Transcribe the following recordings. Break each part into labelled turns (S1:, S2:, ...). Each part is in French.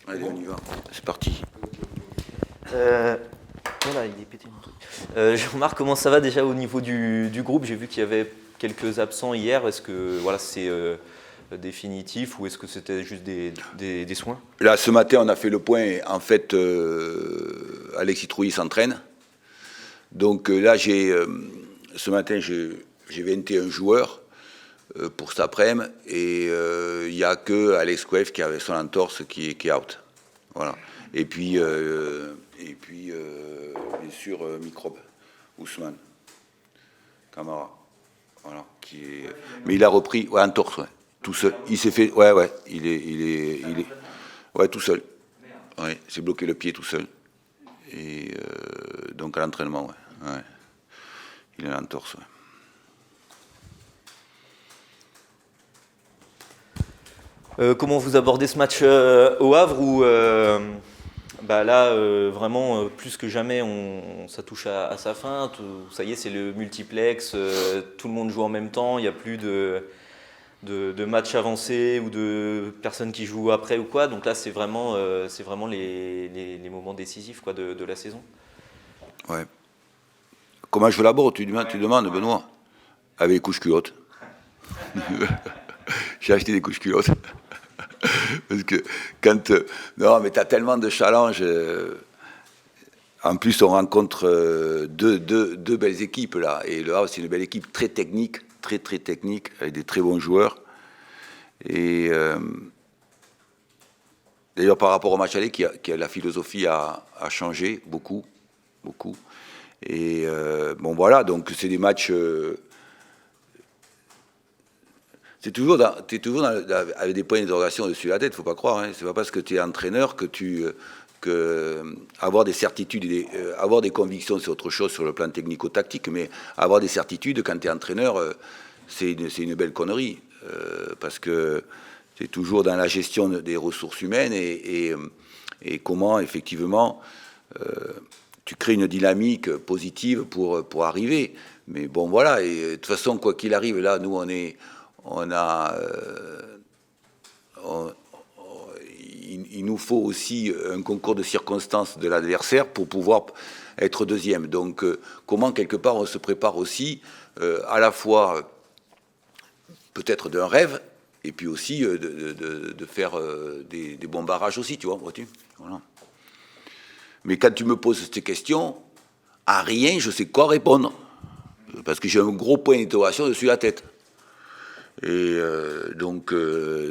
S1: Allez, on y va. C'est parti.
S2: Voilà, il est pété mon truc. Je remarque comment ça va déjà au niveau du groupe. J'ai vu qu'il y avait quelques absents hier. Est-ce que voilà, c'est définitif ou est-ce que c'était juste des soins?
S1: Là, ce matin, on a fait le point. En fait, Alexis Trouilly s'entraîne. Donc là, ce matin, j'ai 21 joueurs pour cet après-midi. Et il n'y a que Alex Kouef qui avait son entorse qui est out. Voilà. Et puis bien sûr, Microbe, Ousmane, Camara. Voilà. Mais il a repris, ouais, entorse, ouais. Tout seul. Il s'est fait, ouais, il est, ouais, tout seul. Ouais, il s'est bloqué le pied tout seul. Et donc à l'entraînement, ouais. Il a l'entorse, ouais.
S2: Comment vous abordez ce match au Havre où là vraiment plus que jamais ça touche à sa fin, ça y est, c'est le multiplex, tout le monde joue en même temps, il n'y a plus de matchs avancés ou de personnes qui jouent après ou quoi, donc là c'est vraiment les moments décisifs quoi, de la saison.
S1: Ouais. Comment je l'aborde, tu demandes, Benoît? Avec les couches culottes. J'ai acheté des couches culottes. Parce que quand... non, mais tu as tellement de challenges. En plus, on rencontre deux belles équipes, là. Et le Havre, c'est une belle équipe très technique, très technique, avec des très bons joueurs. Et d'ailleurs, par rapport au match aller, la philosophie a changé beaucoup. Et bon, voilà, donc c'est des matchs... t'es toujours avec des points d'interrogation dessus la tête, faut pas croire. Hein. C'est pas parce que tu es entraîneur que avoir des certitudes, avoir des convictions, c'est autre chose sur le plan technico-tactique, mais avoir des certitudes quand tu es entraîneur, c'est une belle connerie. Parce que c'est toujours dans la gestion des ressources humaines et comment, effectivement, tu crées une dynamique positive pour arriver. Mais bon, voilà, et de toute façon, quoi qu'il arrive, là, nous, il nous faut aussi un concours de circonstances de l'adversaire pour pouvoir être deuxième. Donc, comment, quelque part, on se prépare aussi à la fois peut-être d'un rêve et puis aussi de faire des bons barrages aussi, tu vois, vois-tu, voilà. Mais quand tu me poses ces questions, à rien, je sais quoi répondre. Parce que j'ai un gros point d'interrogation dessus la tête. Et donc,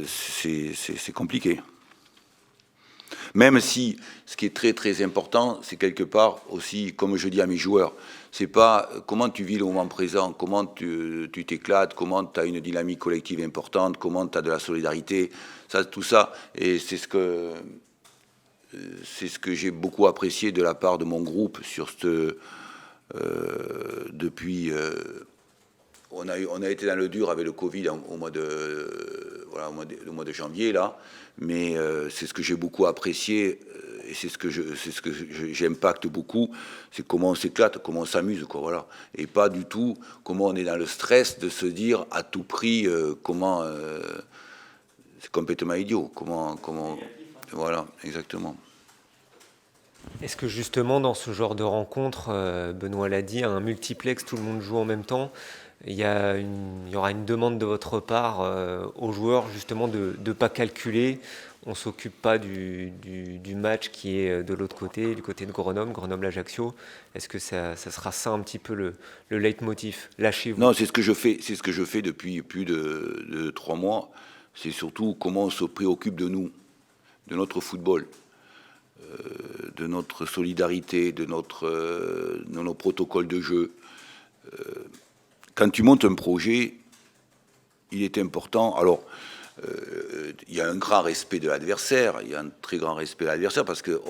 S1: c'est compliqué. Même si, ce qui est très important, c'est quelque part aussi, comme je dis à mes joueurs, c'est pas comment tu vis le moment présent, comment tu t'éclates, comment tu as une dynamique collective importante, comment tu as de la solidarité, ça, tout ça. Et c'est ce que j'ai beaucoup apprécié de la part de mon groupe sur depuis... On a été dans le dur avec le Covid au mois de janvier, là. Mais c'est ce que j'ai beaucoup apprécié et c'est ce que j'impacte beaucoup, c'est comment on s'éclate, comment on s'amuse, quoi, voilà. Et pas du tout comment on est dans le stress de se dire à tout prix comment... c'est complètement idiot. Comment voilà, exactement.
S3: Est-ce que justement dans ce genre de rencontre, Benoît l'a dit, un multiplex, tout le monde joue en même temps, il y aura une demande de votre part aux joueurs justement de ne pas calculer, on ne s'occupe pas du match qui est de l'autre côté, du côté de Grenoble-Ajaccio. Est-ce que ça sera ça un petit peu le leitmotiv? Lâchez-vous.
S1: Non, c'est ce que je fais depuis plus de 3 mois. C'est surtout comment on se préoccupe de nous, de notre football, de notre solidarité, de nos protocoles de jeu. Quand tu montes un projet, il est important. Alors, il y a un grand respect de l'adversaire, il y a un très grand respect de l'adversaire parce que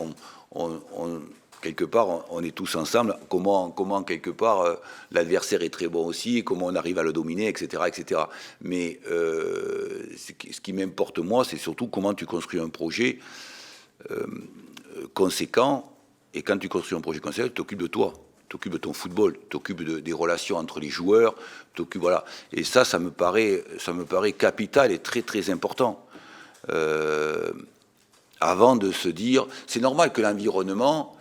S1: quelque part, on est tous ensemble. Comment quelque part, l'adversaire est très bon aussi, et comment on arrive à le dominer, etc. Mais ce qui m'importe, moi, c'est surtout comment tu construis un projet conséquent. Et quand tu construis un projet conséquent, tu t'occupes de toi. T'occupes de ton football, t'occupes des relations entre les joueurs, voilà. Et ça me paraît capital et très important. avant de se dire... C'est normal que l'environnement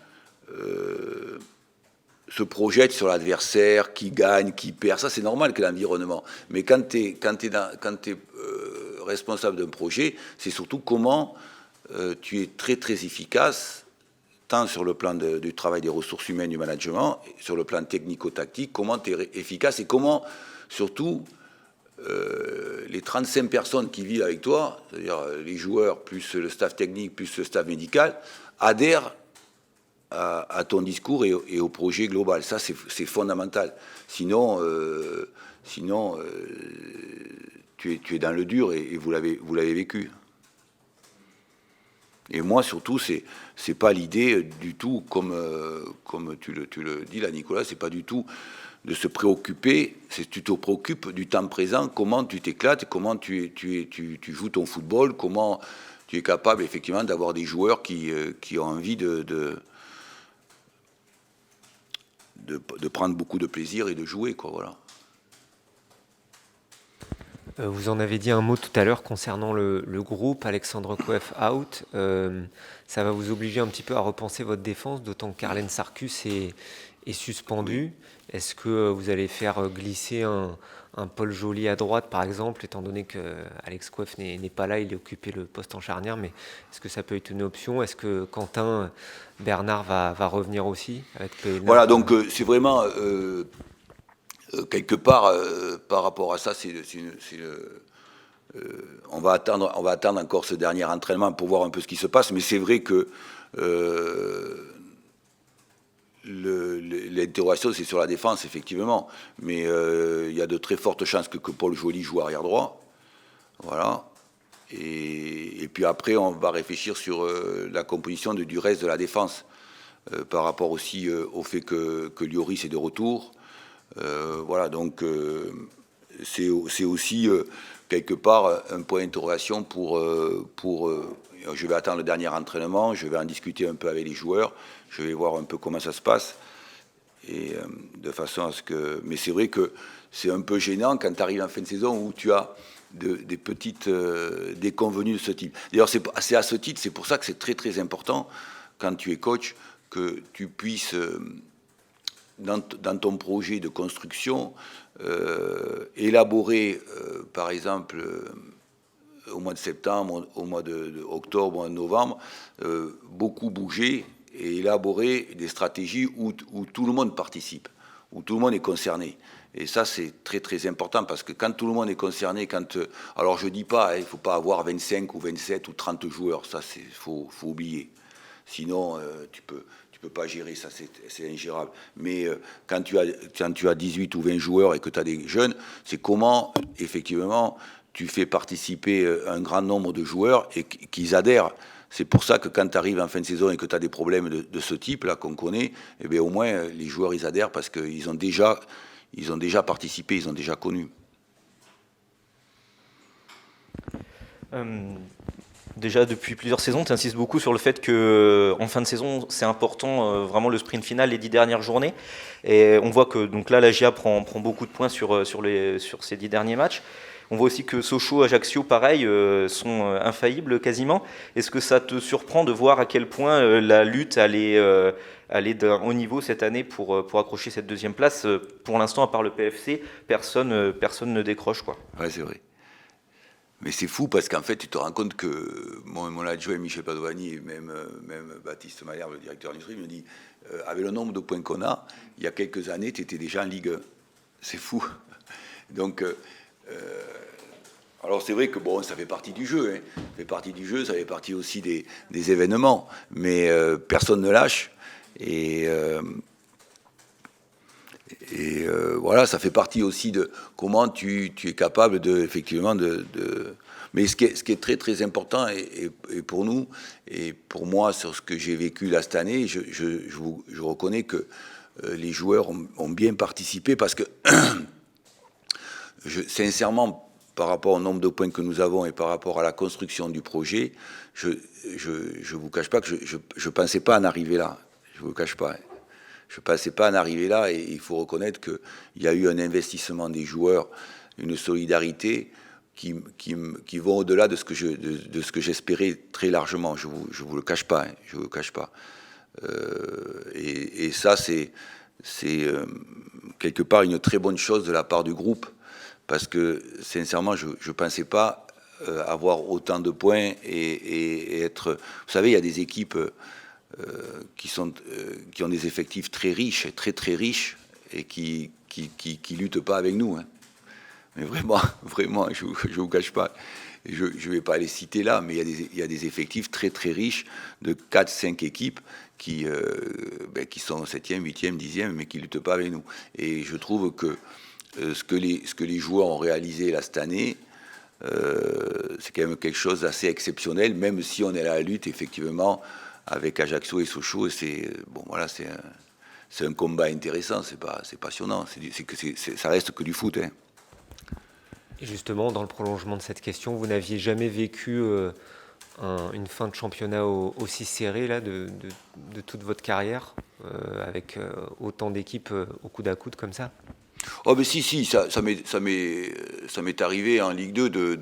S1: se projette sur l'adversaire, qui gagne, qui perd. Ça, c'est normal que l'environnement. Mais quand tu es responsable d'un projet, c'est surtout comment tu es très, très efficace, tant sur le plan du travail des ressources humaines, du management, sur le plan technico-tactique, comment tu es efficace et comment, surtout, les 35 personnes qui vivent avec toi, c'est-à-dire les joueurs, plus le staff technique, plus le staff médical, adhèrent à ton discours et au projet global. Ça, c'est fondamental. Sinon, tu es dans le dur et vous l'avez vécu. Et moi, surtout, c'est pas l'idée du tout, comme tu le dis là, Nicolas, c'est pas du tout de se préoccuper, tu te préoccupes du temps présent, comment tu t'éclates, comment tu joues ton football, comment tu es capable, effectivement, d'avoir des joueurs qui ont envie de prendre beaucoup de plaisir et de jouer, quoi, voilà.
S3: Vous en avez dit un mot tout à l'heure concernant le groupe, Alexandre Coef out. Ça va vous obliger un petit peu à repenser votre défense, d'autant que Carlen Sarkus est suspendu. Est-ce que vous allez faire glisser un Paul Joly à droite, par exemple, étant donné que Alex Coef n'est pas là, il a occupé le poste en charnière, mais est-ce que ça peut être une option? Est-ce que Quentin Bernard va revenir aussi avec
S1: Voilà, donc c'est vraiment... quelque part, par rapport à ça, on va attendre encore ce dernier entraînement pour voir un peu ce qui se passe. Mais c'est vrai que l'interrogation, c'est sur la défense, effectivement. Mais il y a de très fortes chances que Paul Joly joue arrière droit. Voilà. Et puis après, on va réfléchir sur la composition du reste de la défense, par rapport aussi au fait que Lloris est de retour. Voilà, donc c'est aussi quelque part un point d'interrogation pour je vais attendre le dernier entraînement, je vais en discuter un peu avec les joueurs, je vais voir un peu comment ça se passe, et de façon à ce que... Mais c'est vrai que c'est un peu gênant quand tu arrives en fin de saison où tu as des petites déconvenues de ce type. D'ailleurs, c'est à ce titre, c'est pour ça que c'est très très important, quand tu es coach, que tu puisses... Dans ton projet de construction, élaborer, par exemple, au mois de septembre, au mois d'octobre, au mois de novembre, beaucoup bouger et élaborer des stratégies où tout le monde participe, où tout le monde est concerné. Et ça, c'est très, très important, parce que quand tout le monde est concerné, alors je ne dis pas, il ne faut pas avoir 25 ou 27 ou 30 joueurs, ça, faut oublier. Sinon, tu peux pas gérer, ça c'est ingérable. Mais quand tu as 18 ou 20 joueurs et que tu as des jeunes, c'est comment, effectivement, tu fais participer un grand nombre de joueurs et qu'ils adhèrent. C'est pour ça que quand tu arrives en fin de saison et que tu as des problèmes de ce type-là qu'on connaît, eh bien, au moins, les joueurs, ils adhèrent parce qu'ils ont déjà participé, ils ont déjà connu.
S2: Déjà, depuis plusieurs saisons, tu insistes beaucoup sur le fait qu'en fin de saison, c'est important, vraiment le sprint final, les 10 dernières journées. Et on voit que donc là, la GIA prend beaucoup de points sur ces 10 derniers matchs. On voit aussi que Sochaux, Ajaccio, pareil, sont infaillibles quasiment. Est-ce que ça te surprend de voir à quel point la lutte allait d'un haut niveau cette année pour accrocher cette deuxième place? Pour l'instant, à part le PFC, personne ne décroche, quoi.
S1: Ouais, c'est vrai. Mais c'est fou parce qu'en fait, tu te rends compte que mon adjoint Michel Padovani et même Baptiste Malherbe, le directeur d'industrie, me dit avec le nombre de points qu'on a, il y a quelques années, tu étais déjà en Ligue 1. C'est fou. Donc, alors c'est vrai que bon, ça fait partie du jeu. Hein. Ça fait partie du jeu, ça fait partie aussi des événements. Mais personne ne lâche. Et voilà, ça fait partie aussi de comment tu es capable effectivement de... Mais ce qui est très très important et pour nous et pour moi sur ce que j'ai vécu là cette année, je reconnais que les joueurs ont bien participé parce que sincèrement, par rapport au nombre de points que nous avons et par rapport à la construction du projet, je vous cache pas que je pensais pas en arriver là. Je vous cache pas. Je ne pensais pas en arriver là et il faut reconnaître qu'il y a eu un investissement des joueurs, une solidarité qui vont au-delà de ce que j'espérais très largement. Je vous le cache pas. Je vous le cache pas. Et ça, c'est quelque part une très bonne chose de la part du groupe, parce que sincèrement, je ne pensais pas avoir autant de points et être... Vous savez, il y a des équipes qui ont des effectifs très riches, très riches, et qui luttent pas avec nous. Hein. Mais vraiment, je vous cache pas. Je ne vais pas les citer là, mais il y a des effectifs très riches de 4-5 équipes qui sont 7e, 8e, 10e, mais qui ne luttent pas avec nous. Et je trouve que ce que les joueurs ont réalisé là cette année, c'est quand même quelque chose d'assez exceptionnel, même si on est à la lutte, effectivement, avec Ajaccio et Sochaux. C'est un combat intéressant, c'est passionnant. Ça reste que du foot. Hein.
S3: Et justement, dans le prolongement de cette question, vous n'aviez jamais vécu une fin de championnat aussi serrée là, de toute votre carrière, avec autant d'équipes au coude à coude comme ça?
S1: Oh mais si, ça m'est arrivé en Ligue 2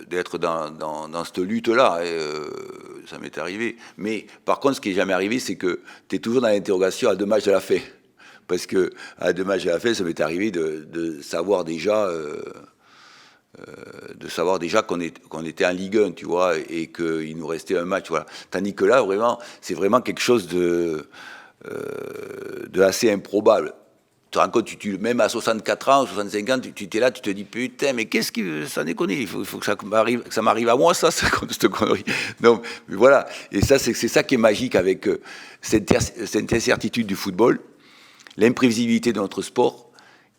S1: d'être dans cette lutte-là. Ça m'est arrivé. Mais par contre, ce qui n'est jamais arrivé, c'est que tu es toujours dans l'interrogation à 2 matchs de la fin. Parce que à 2 matchs de la fin, ça m'est arrivé de savoir déjà qu'on était en Ligue 1, tu vois, et qu'il nous restait un match, voilà. Tandis que là, vraiment, c'est vraiment quelque chose de assez improbable. Tu te rends compte, même à 64 ans, 65 ans, tu es là, tu te dis, putain, mais qu'est-ce que ça déconne, il faut que ça m'arrive à moi, cette connerie. Non, mais voilà. Et ça, c'est ça qui est magique avec cette incertitude du football, l'imprévisibilité de notre sport,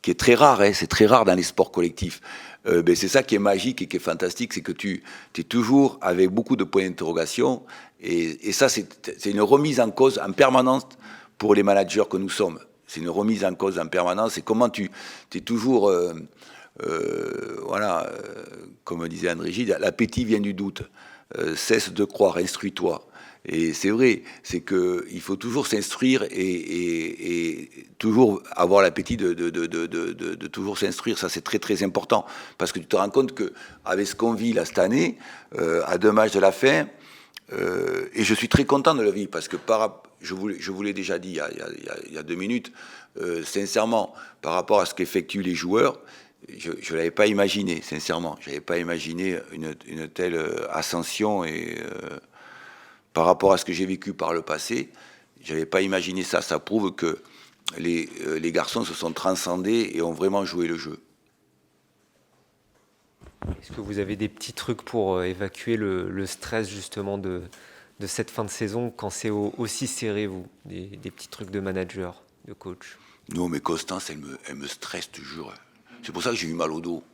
S1: qui est très rare, hein, c'est très rare dans les sports collectifs. C'est ça qui est magique et qui est fantastique, c'est que tu es toujours avec beaucoup de points d'interrogation, et ça, c'est une remise en cause en permanence pour les managers que nous sommes. C'est une remise en cause en permanence. Et comment tu es toujours, comme disait André Gide, l'appétit vient du doute. Cesse de croire, instruis-toi. Et c'est vrai, c'est qu'il faut toujours s'instruire et toujours avoir l'appétit de toujours s'instruire. Ça, c'est très très important. Parce que tu te rends compte qu'avec ce qu'on vit là cette année, à 2 matchs de la fin, et je suis très content de le vivre, parce que je vous l'ai déjà dit il y a 2 minutes, sincèrement, par rapport à ce qu'effectuent les joueurs, je ne l'avais pas imaginé, sincèrement. Je n'avais pas imaginé une telle ascension, et par rapport à ce que j'ai vécu par le passé, je n'avais pas imaginé ça. Ça prouve que les garçons se sont transcendés et ont vraiment joué le jeu.
S3: Est-ce que vous avez des petits trucs pour évacuer le stress justement de cette fin de saison quand c'est aussi serré, vous, des petits trucs de manager, de coach?
S1: Non, mais Constance, elle me stresse, tu jure. C'est pour ça que j'ai eu mal au dos.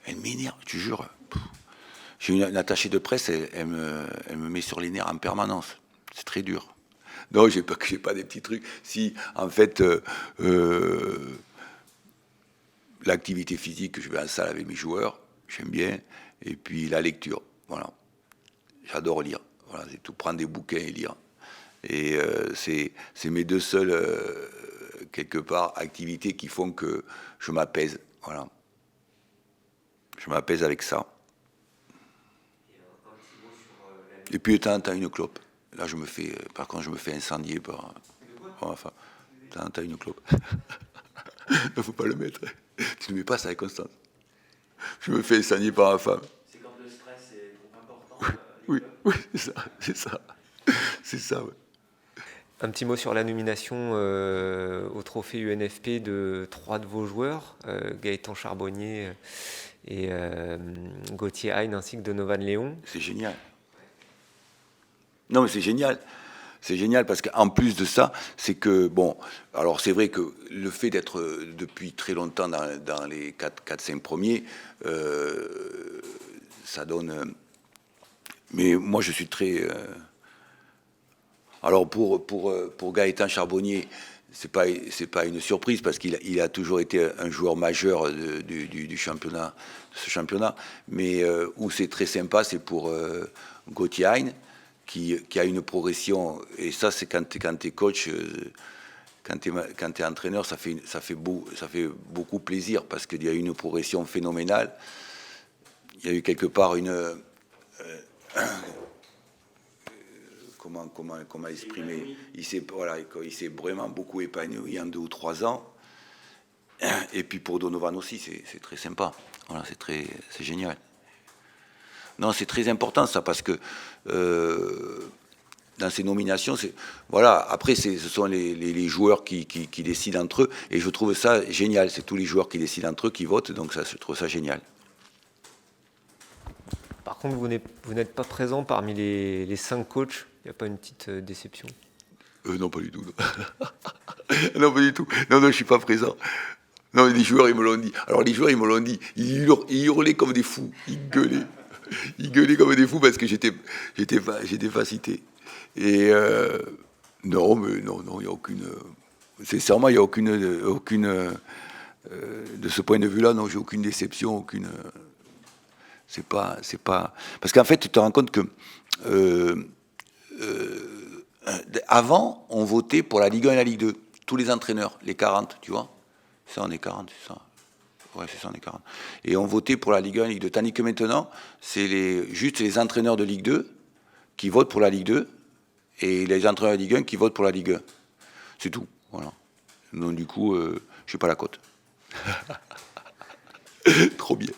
S1: Elle m'énerve, tu jures. J'ai une attachée de presse, elle me met sur les nerfs en permanence. C'est très dur. Non, j'ai pas des petits trucs. Si, en fait, l'activité physique, je vais en salle avec mes joueurs, j'aime bien. Et puis la lecture, voilà. J'adore lire. Voilà, c'est tout, prendre des bouquins et lire. Et c'est mes 2 seules, quelque part, activités qui font que je m'apaise. Voilà. Je m'apaise avec ça. Et puis, de temps en temps, une clope. Là, par contre, je me fais incendier par ma femme. De temps en temps, une clope. Il ne faut pas le mettre. Tu ne mets pas ça avec Constance. Je me fais incendier par ma femme.
S2: C'est quand le stress est trop important.
S1: Oui, c'est ça. Ouais.
S3: Un petit mot sur la nomination au trophée UNFP de 3 de vos joueurs, Gaëtan Charbonnier et Gauthier Hein, ainsi que Donovan Léon.
S1: C'est génial. Non, mais c'est génial. C'est génial parce qu'en plus de ça, c'est que, bon, alors c'est vrai que le fait d'être depuis très longtemps dans les 4-5 premiers, ça donne... mais moi, je suis très... Alors, pour Gaëtan Charbonnier, c'est pas une surprise parce qu'il a toujours été un joueur majeur du championnat, de ce championnat. Mais où c'est très sympa, c'est pour Gauthier Hein, qui a une progression, et ça c'est quand t'es coach, quand tu es entraîneur, ça fait beaucoup plaisir parce qu'il y a eu une progression phénoménale. Il y a eu quelque part comment exprimer, il s'est vraiment beaucoup épanoui en 2 ou 3 ans. Et puis pour Donovan aussi, c'est très sympa. Voilà, c'est génial. Non, c'est très important ça, parce que dans ces nominations, voilà, après ce sont les joueurs qui décident entre eux, et je trouve ça génial. C'est tous les joueurs qui décident entre eux, qui votent, donc ça, je trouve ça génial.
S3: Par contre, vous n'êtes pas présent parmi les 5 coachs. Il n'y a pas une petite déception?
S1: Non, pas du tout. Non, pas du tout. Non, je suis pas présent. Non, mais les joueurs, ils me l'ont dit. Alors, les joueurs, ils me l'ont dit. Ils hurlaient comme des fous. Ils gueulaient comme des fous parce que j'étais pas cité. Et non, il n'y a aucune... Sincèrement, il n'y a aucune de ce point de vue-là, non, j'ai aucune déception, aucune... C'est pas... Parce qu'en fait, tu te rends compte que... avant, on votait pour la Ligue 1 et la Ligue 2. Tous les entraîneurs, les 40, tu vois. Ça, on est 40, c'est ça. Ouais, c'est ça, on est 40. Et on votait pour la Ligue 1 et la Ligue 2. Tandis que maintenant, c'est juste les entraîneurs de Ligue 2 qui votent pour la Ligue 2 et les entraîneurs de Ligue 1 qui votent pour la Ligue 1. C'est tout. Voilà. Donc, du coup, je n'ai pas la cote. Trop bien.